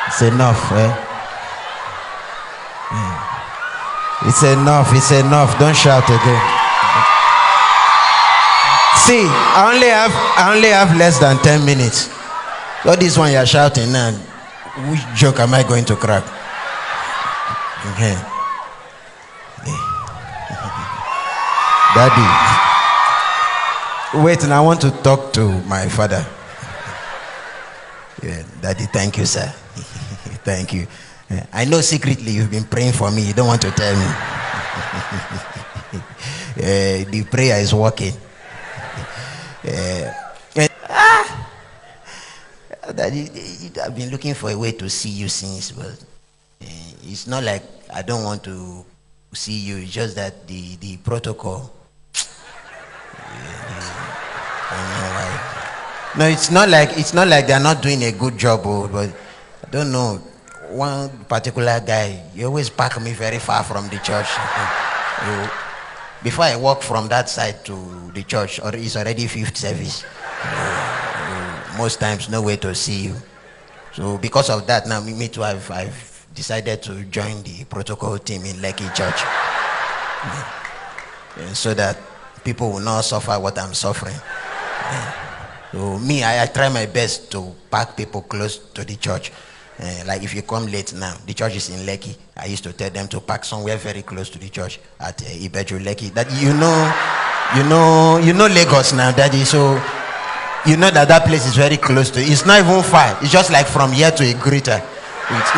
It's enough, eh? It's enough, it's enough. Don't shout again. See, I only have less than 10 minutes. So this one you're shouting now, which joke am I going to crack? Okay. Daddy. Wait, and I want to talk to my father. Yeah, Daddy, thank you, sir. Thank you. I know secretly you've been praying for me. You don't want to tell me. The prayer is working. Daddy, I've been looking for a way to see you since, but it's not like I don't want to see you. It's just that the protocol. I don't know why. No, it's not like they're not doing a good job, but I don't know. One particular guy, he always park me very far from the church. Before I walk from that side to the church, or it's already fifth service. Most times, no way to see you. So because of that, now me too, I've decided to join the protocol team in Lekki Church, so that people will not suffer what I'm suffering. So me, I try my best to park people close to the church. Like if you come late now, the church is in Lekki. I used to tell them to park somewhere very close to the church at Ibeju Lekki. That you know Lagos now, Daddy. So you know that place is very close to. It's not even far. It's just like from here to a greater. It's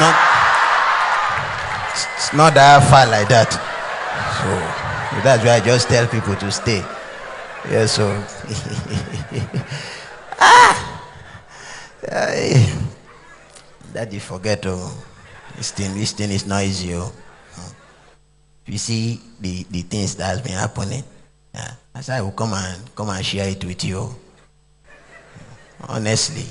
not that far like that. So that's why I just tell people to stay. Yeah. So. Daddy, forget this thing is not easy. You see the things that has been happening. I said I will come and share it with you. Honestly,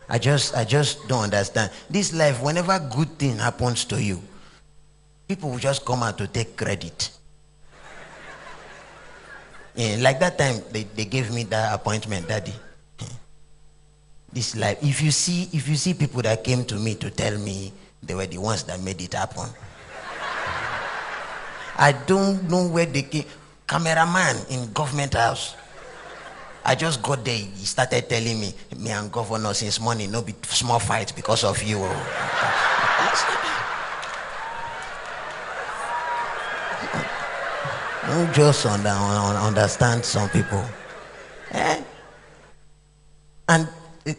I just don't understand this life. Whenever good thing happens to you, people will just come out to take credit. Like that time they gave me that appointment, Daddy. This life, if you see people that came to me to tell me they were the ones that made it happen, I don't know where they came. Cameraman in government house, I just got there. He started telling me and governor since morning no be small fight because of you. Don't just understand some people. And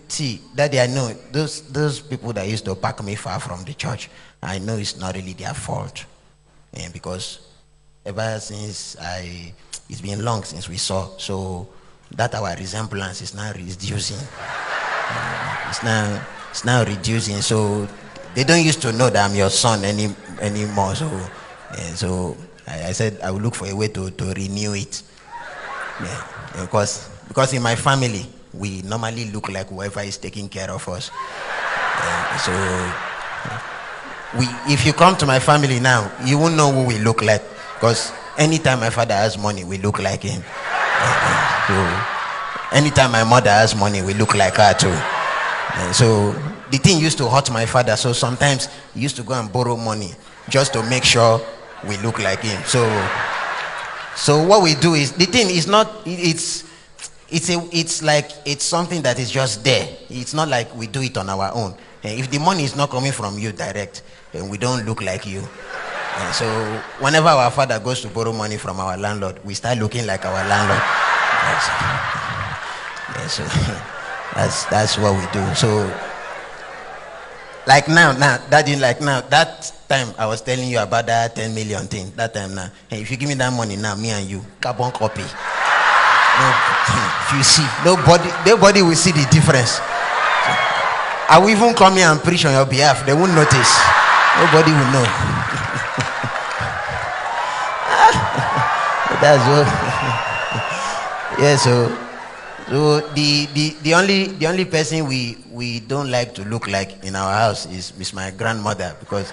see, Daddy, I know those people that used to park me far from the church, I know it's not really their fault. Because ever since it's been long since we saw, so that our resemblance is now reducing. It's now reducing, so they don't used to know that I'm your son anymore. So I said I will look for a way to renew it. Because in my family, we normally look like whoever is taking care of us. So if you come to my family now, you won't know who we look like, because anytime my father has money, we look like him. So anytime my mother has money, we look like her too. So the thing used to hurt my father, so sometimes he used to go and borrow money just to make sure we look like him. So what we do is, the thing is not, it's like it's something that is just there. It's not like we do it on our own. If the money is not coming from you direct, we don't look like you. So whenever our father goes to borrow money from our landlord, we start looking like our landlord. So that's what we do. So like now, Daddy, like now, that time I was telling you about that 10 million thing. That time now, if you give me that money now, me and you, carbon copy. No, if you see, nobody will see the difference. I will even come here and preach on your behalf. They won't notice. Nobody will know. That's what. Yeah. So the only person we don't like to look like in our house is my grandmother, because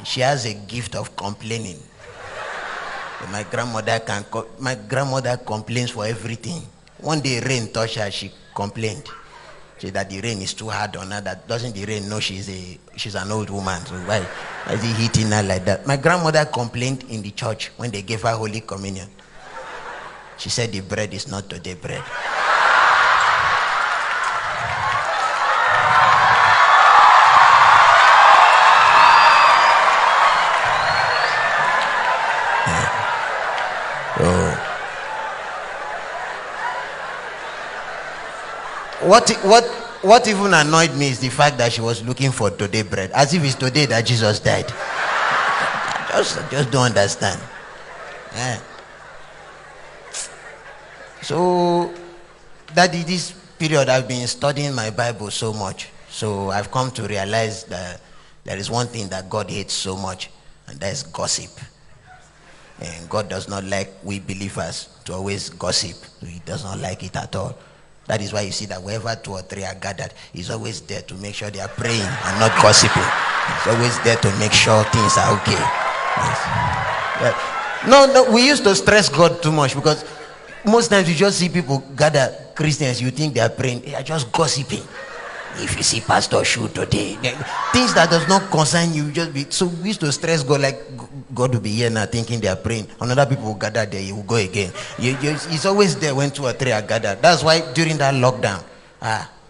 she has a gift of complaining. My grandmother complains for everything. One day rain touched her, she complained. Say that the rain is too hard on her. That doesn't the rain know she's an old woman. So why is he hitting her like that? My grandmother complained in the church when they gave her Holy Communion. She said the bread is not today bread. What even annoyed me is the fact that she was looking for today bread, as if it's today that Jesus died. I just don't understand. Yeah. So, Daddy, this period I've been studying my Bible so much. So I've come to realize that there is one thing that God hates so much, and that is gossip. And God does not like we believers to always gossip. He does not like it at all. That is why you see that wherever 2 or 3 are gathered, he's always there to make sure they are praying and not gossiping. He's always there to make sure things are okay. Yes. Yeah. No, we used to stress God too much, because most times you just see people gather, Christians, you think they are praying, they are just gossiping. If you see Pastor Shu today, things that does not concern you, just be. So we used to stress God, like God will be here now thinking they are praying. Another people will gather there, he will go again. He's always there when 2 or 3 are gathered. That's why during that lockdown,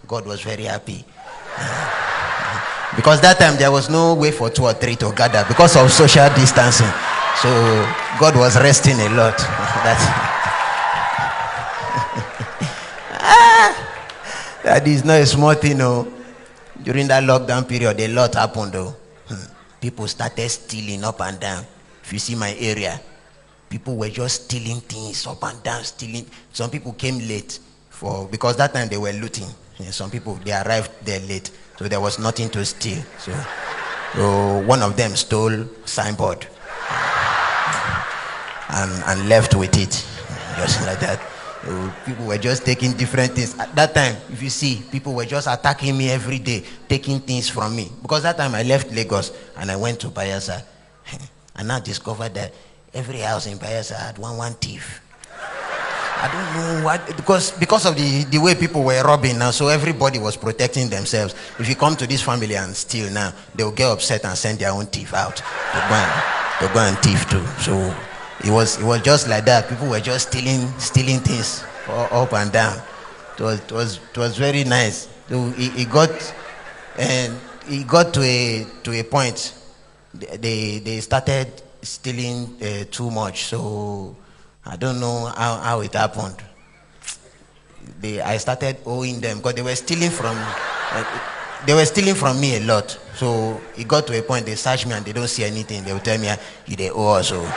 God was very happy. Because that time there was no way for 2 or 3 to gather because of social distancing. So God was resting a lot. That is not a small thing, no. During that lockdown period, a lot happened, though. People started stealing up and down. If you see my area, people were just stealing things up and down, stealing. Some people came late because that time they were looting. Some people, they arrived there late, so there was nothing to steal. So one of them stole signboard and left with it, just like that. People were just taking different things. At that time, if you see, people were just attacking me every day, taking things from me. Because that time I left Lagos and I went to Bayelsa. And now discovered that every house in Bayelsa had one thief. I don't know what, because of the way people were robbing now, so everybody was protecting themselves. If you come to this family and steal now, they will get upset and send their own thief out to go and thief too. So it was just like that. People were just stealing things up and down. It was very nice. So it got to a point. They started stealing too much. So I don't know how it happened. I started owing them because they were stealing from me a lot. So it got to a point they search me and they don't see anything. They will tell me, you they owe us. So